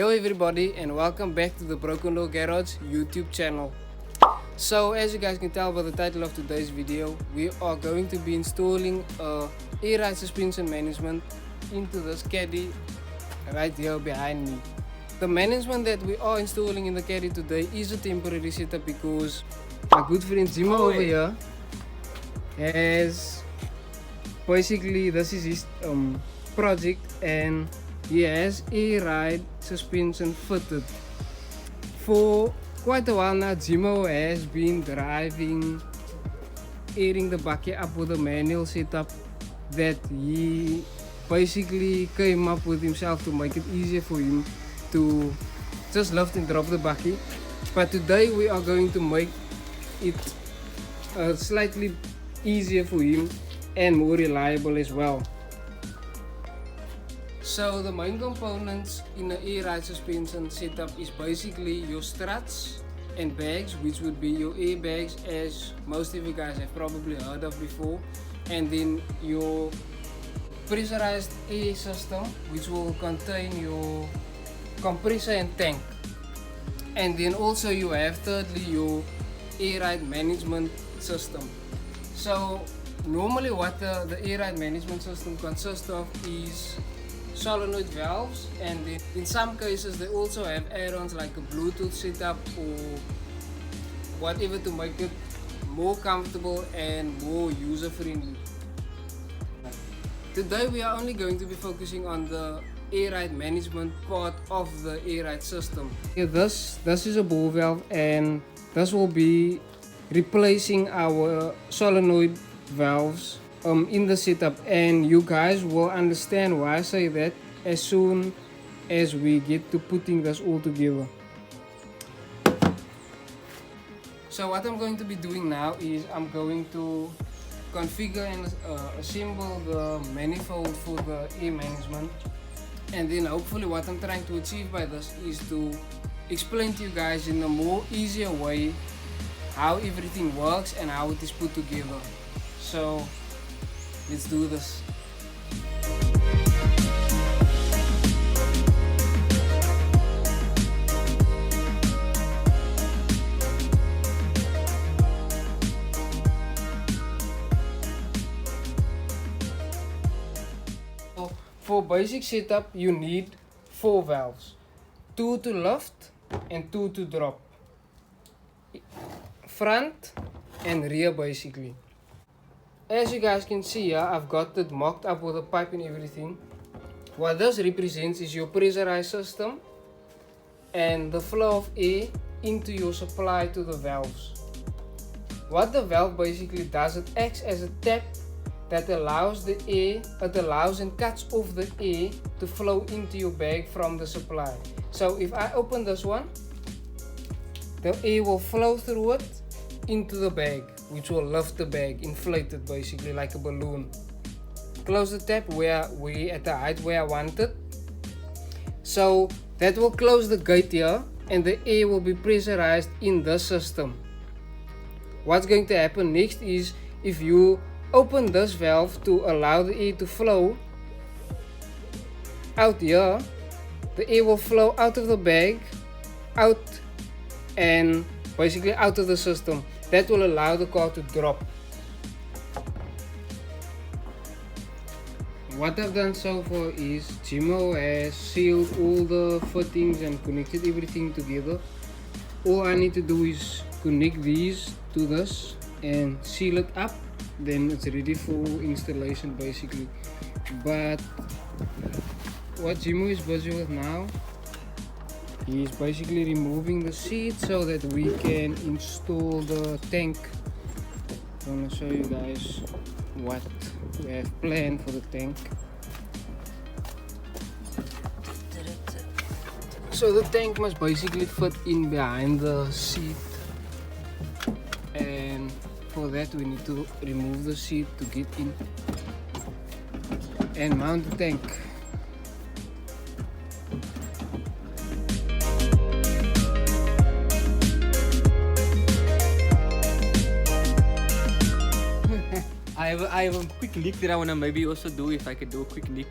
Hello everybody and welcome back to the Broken Law Garage YouTube channel. So as you guys can tell by the title of today's video, we are going to be installing a air ride suspension management into this Caddy right here behind me. The management that we are installing in the Caddy today is a temporary setup because my good friend Jimo over here has basically, this is his project and he has air ride suspension fitted. For quite a while now, Jimo has been driving, airing the bucket up with a manual setup that he basically came up with himself to make it easier for him to just lift and drop the bucket. But today we are going to make it slightly easier for him and more reliable as well. So the main components in the air ride suspension setup is basically your struts and bags, which would be your airbags, as most of you guys have probably heard of before, and then your pressurized air system, which will contain your compressor and tank, and then also you have thirdly your air ride management system. So normally what the air ride management system consists of is solenoid valves, and then in some cases they also have add-ons like a Bluetooth setup or whatever to make it more comfortable and more user-friendly. Today we are only going to be focusing on the air ride management part of the air ride system. This is a ball valve, and this will be replacing our solenoid valves in the setup, and you guys will understand why I say that as soon as we get to putting this all together. So what I'm going to be doing now is I'm going to configure and assemble the manifold for the air management, and then hopefully what I'm trying to achieve by this is to explain to you guys in a more easier way how everything works and how it is put together. So let's do this. So for basic setup you need 4 valves, 2 to lift and 2 to drop, front and rear basically. As you guys can see here, I've got it mocked up with a pipe and everything. What this represents is your pressurized system and the flow of air into your supply to the valves. What the valve basically does, it acts as a tap that allows the air, it allows and cuts off the air to flow into your bag from the supply. So if I open this one, the air will flow through it into the bag, which will lift the bag, inflate it basically like a balloon. Close the tap where we at the height where I want it. So that will close the gate here and the air will be pressurized in the system. What's going to happen next is if you open this valve to allow the air to flow out here, the air will flow out of the bag, out and basically out of the system. That will allow the car to drop. What I've done so far is Jimo has sealed all the fittings and connected everything together. All I need to do is connect these to this and seal it up, then it's ready for installation basically. But what Jimo is busy with now, he's basically removing the seat so that we can install the tank. I'm gonna show you guys what we have planned for the tank. So the tank must basically fit in behind the seat, and for that we need to remove the seat to get in and mount the tank. I have a quick leak that I want to maybe also do. If I could do a quick leak,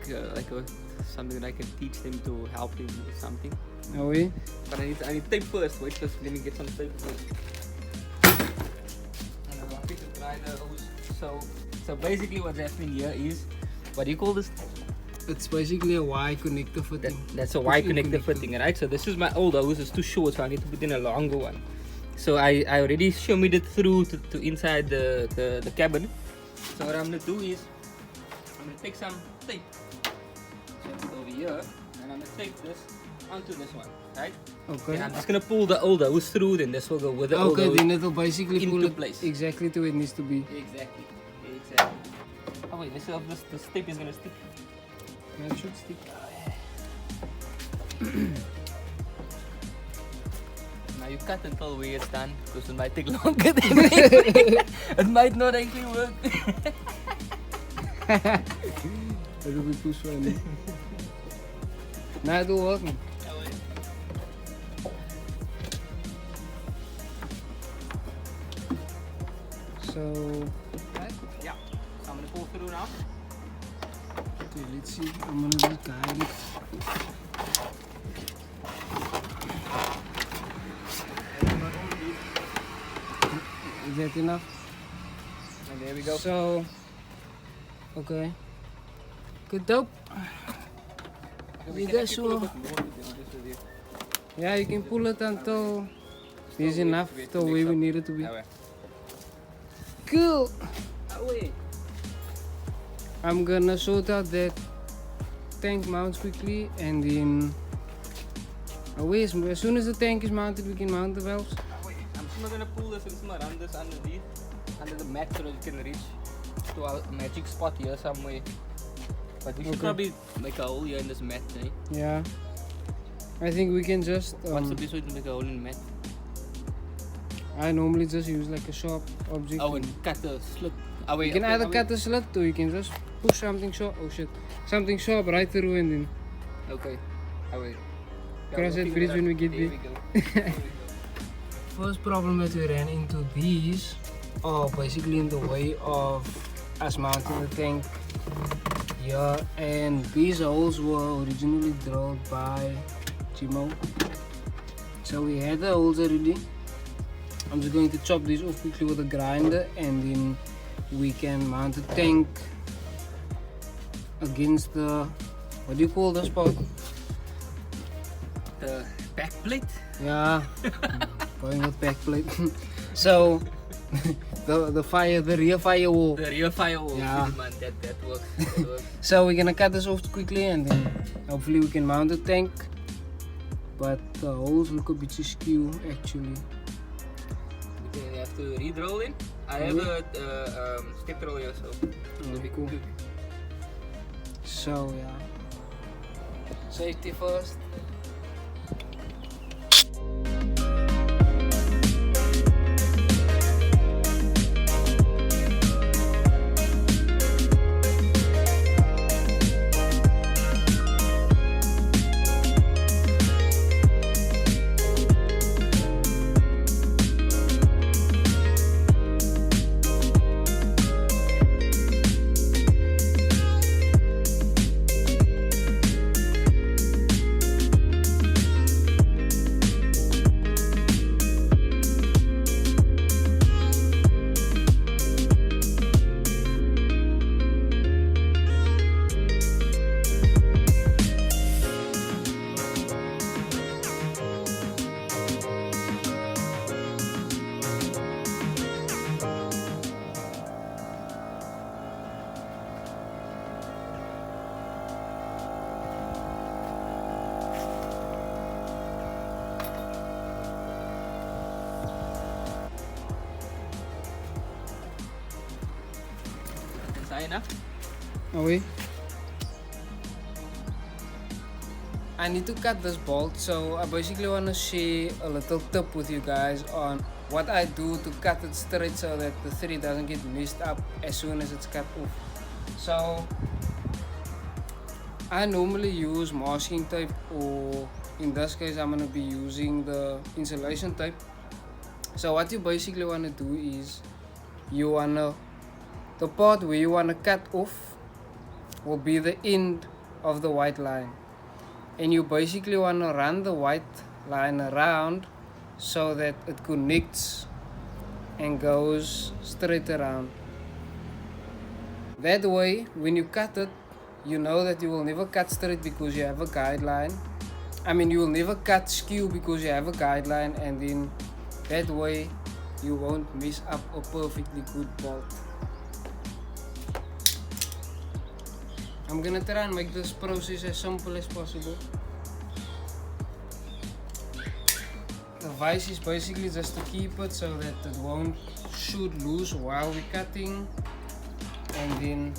something that I can teach them to help him with something. Oh, we? But I need tape first. Wait, first. Let me get some tape first. And I'm happy to try the hose. So basically what's happening here is, what do you call this? It's basically a Y connector fitting. That's a Y connector fitting, right? So this is my old hose. It's too short, so I need to put in a longer one. So I already shimmied it through to inside the cabin. So what I'm gonna do is, I'm gonna take some tape. So over here, and I'm gonna tape this onto this one, right? Okay. And I'm just gonna pull the old hose through, then this will go with the old Okay, hose then it'll basically pull into it place. exactly to where it needs to be. Exactly. Oh wait, let's see if this tape is gonna stick. It should stick. Now you cut until where it's done, because it might take longer than it. It might not actually work. It'll be push for me. Nah, it will work. So, Right? Yeah. So I'm gonna pull through now. okay, let's see. I'm gonna just guide it. Is that enough? And there we go. So, okay. Good dope. We You can guys actually pull a will- bit more, to be honest with you. Yeah, you can pull it until there's Still enough wait to to where mix we up. need it to be. Ah, ouais. Cool. Ah, ouais. I'm gonna sort out that tank mounts quickly and then as soon as the tank is mounted we can mount the valves. Ah, ouais. I'm just gonna pull this and just run this underneath, under the mat, so that we can reach to our magic spot here somewhere. But we should Okay. probably make a hole here in this mat, eh? Yeah, I think we can just What's the best way to make a hole in the mat? I normally just use like a sharp object. Oh, and cut the slit. Ah, wait, You can okay, either ah, cut the slit or you can just push something sharp. Oh shit, something sharp right through and then wait. Okay. Ah, wait. cross that we'll bridge figure when we it get out. there. There we go. First problem that we ran into, these are basically in the way of us mounting the tank here, and these holes were originally drilled by Jimo. So we had the holes already. I'm just going to chop these off quickly with a grinder and then we can mount the tank against the, what do you call this part? The back plate. Yeah, going with back plate. So the rear firewall. The rear firewall. Yeah. Man, that works. That works. So we're gonna cut this off quickly and then hopefully we can mount the tank. But the holes look a bit askew actually. Okay, you have to re-drill in. I have a step drill here, so it'll be cool. So yeah, safety first. Enough. Are we? I need to cut this bolt, so I basically want to share a little tip with you guys on what I do to cut it straight so that the thread doesn't get messed up as soon as it's cut off. So I normally use masking tape, or in this case I'm going to be using the insulation tape. So what you basically want to do is you want to, the part where you want to cut off will be the end of the white line. and you basically want to run the white line around so that it connects and goes straight around. That way, when you cut it, you know that you will never cut straight because you have a guideline. I mean, you will never cut skew because you have a guideline, and then that way you won't mess up a perfectly good bolt. I'm gonna try and make this process as simple as possible. The vice is basically just to keep it so that it won't shoot loose while we're cutting, and then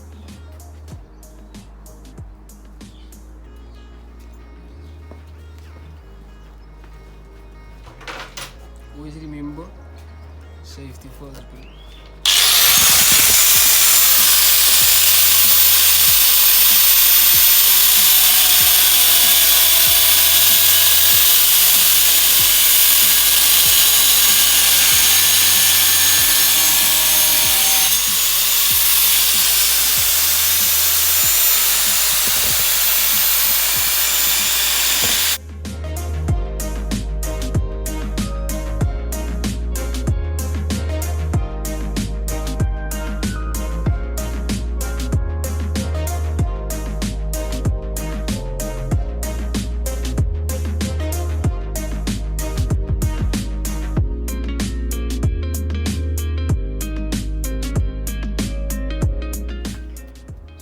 always remember safety first.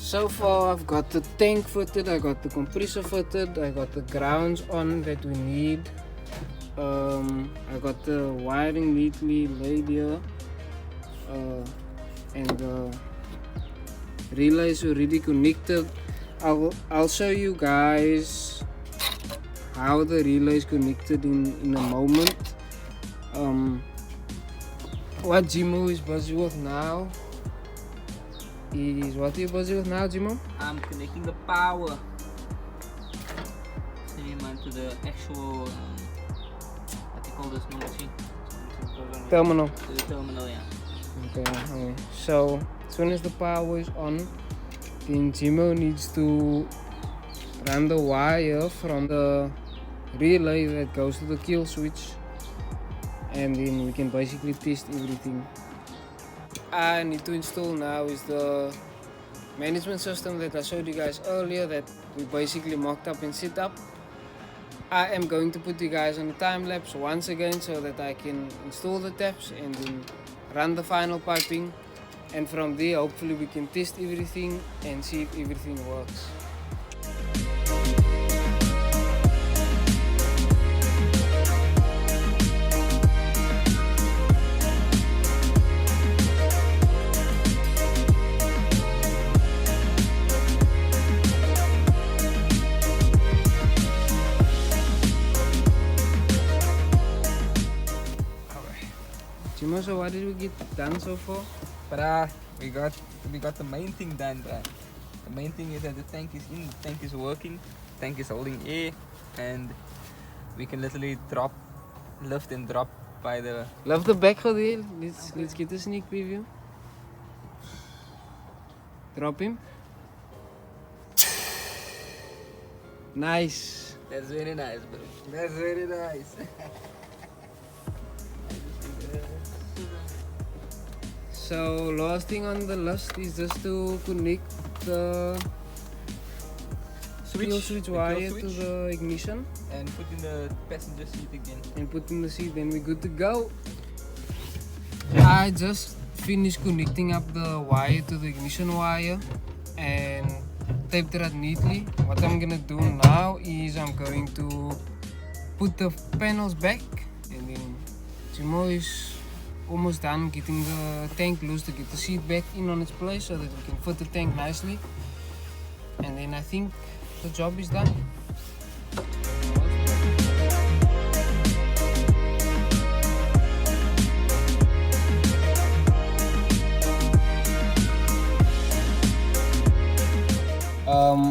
So far I've got the tank fitted, I got the compressor fitted, I got the grounds on that we need. I got the wiring neatly laid here, and the relay is already connected. I'll show you guys how the relay is connected in a moment. What Jimo is busy with now is, what are you busy with now, Jimo? I'm connecting the power to the actual what do you call this new machine? Terminal. To the terminal, yeah. Okay. So as soon as the power is on, then Jimo needs to run the wire from the relay that goes to the kill switch, and then we can basically test everything. I need to install now is the management system that I showed you guys earlier that we basically mocked up and set up. I am going to put you guys on a time lapse once again so that I can install the taps and then run the final piping, and from there hopefully we can test everything and see if everything works. Jimo, so what did we get done so far? But we got the main thing done, bruh. The main thing is that the tank is in, the tank is working, the tank is holding air, and we can literally lift and drop by the... Love the back of the let's get a sneak preview. Drop him. Nice. That's very nice, bro. That's very nice. So last thing on the list is just to connect the switch wire to the ignition and put in the passenger seat again. And put in the seat, then we're good to go. I just finished connecting up the wire to the ignition wire and taped it up neatly. What I'm gonna do now is I'm going to put the panels back, and then Jimo is almost done getting the tank loose to get the seat back in on its place so that we can fit the tank nicely, and then I think the job is done.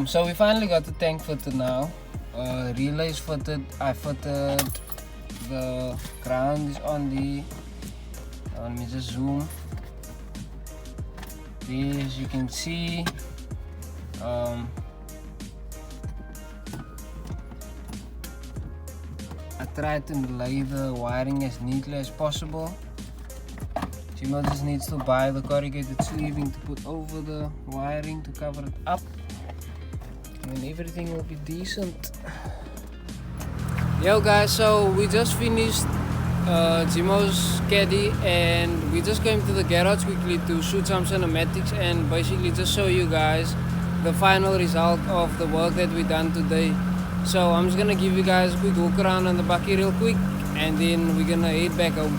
So we finally got the tank fitted now. Relay is fitted, I fitted, the ground is on the... Let me just zoom. As you can see, try to lay the wiring as neatly as possible. Jimo just needs to buy the corrugated sleeving to put over the wiring to cover it up, and everything will be decent. Yo guys, so we just finished Jimo's Caddy, and we just came to the garage quickly to shoot some cinematics and basically just show you guys the final result of the work that we done today. So I'm just gonna give you guys a quick walk around on the bakkie real quick, and then we're gonna head back home.